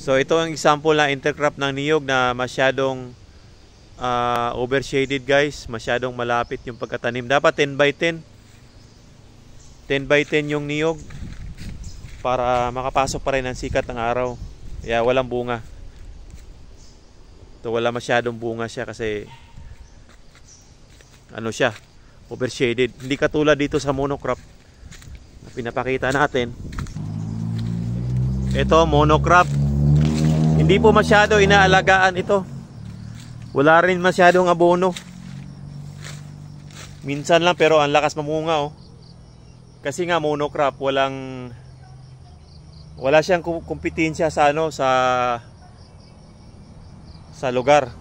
So ito ang example na intercrop ng niyog na masyadong overshaded guys. Masyadong malapit yung pagkatanim. Dapat 10 by 10. 10 by 10 yung niyog para makapasok pa rin ang sikat ng araw. Kaya walang bunga. Ito wala masyadong bunga siya kasi ano siya, overshaded. Hindi katulad dito sa monocrop na pinapakita natin. Ito monocrop. Hindi po masyado inaalagaan ito. Wala rin masyadong abono. Minsan lang pero ang lakas mamunga oh. Kasi nga monocrop, wala siyang kompetensya sa ano sa lugar.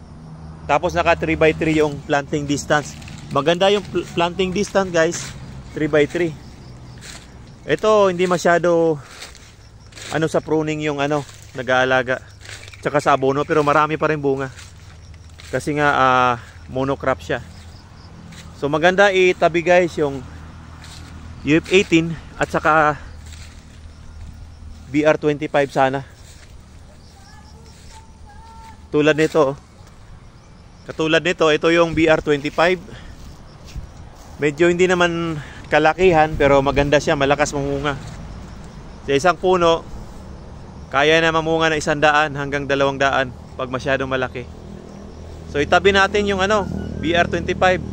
Tapos naka 3 by 3 yung planting distance. Maganda yung planting distance guys. 3 by 3. Ito hindi masyado ano sa pruning yung ano nag-aalaga. Tsaka sa abono pero marami pa rin bunga. Kasi nga monocrop siya. So maganda itabi guys yung UF18 at saka BR25 sana. Tulad nito. Katulad nito, ito yung BR25. Medyo hindi naman kalakihan pero maganda siya, malakas mamunga. Sa isang puno, kaya na mamunga na 100 hanggang 200 pag masyadong malaki. So itabi natin yung ano, BR25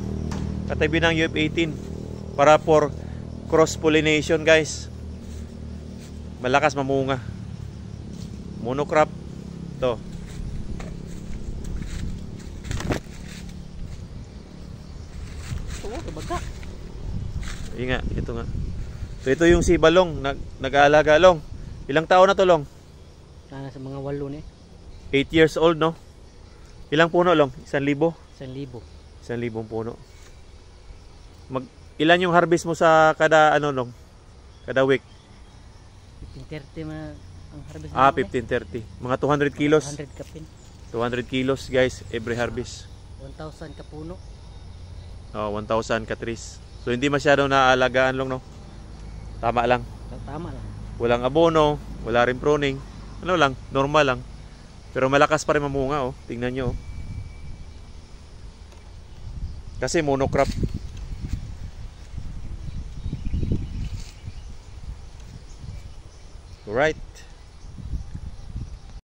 katabi ng UF18 para for cross pollination guys. Malakas mamunga. Monocrop to. Ayun nga, ito nga. So ito yung si Balong, nag-aalaga long. Ilang taon na to long? Sana sa mga 8 ni. 8 years old no? Ilang puno long? 1,000? 1,000. 1,000 puno. Ilan yung harvest mo sa kada ano long? Kada week? 15-30 man ang harvest. 15-30. Mga 200 kilos. 100 kapin. 200 kilos guys every harvest. 1,000 ka puno. Oh, 1,000 ka trees. So hindi masyadong naaalagaan lang no. Tama lang. Tama lang. Walang abono, wala rin pruning. Ano lang, normal lang. Pero malakas pa rin mamunga oh. Tingnan nyo oh. Kasi monocrop. Alright.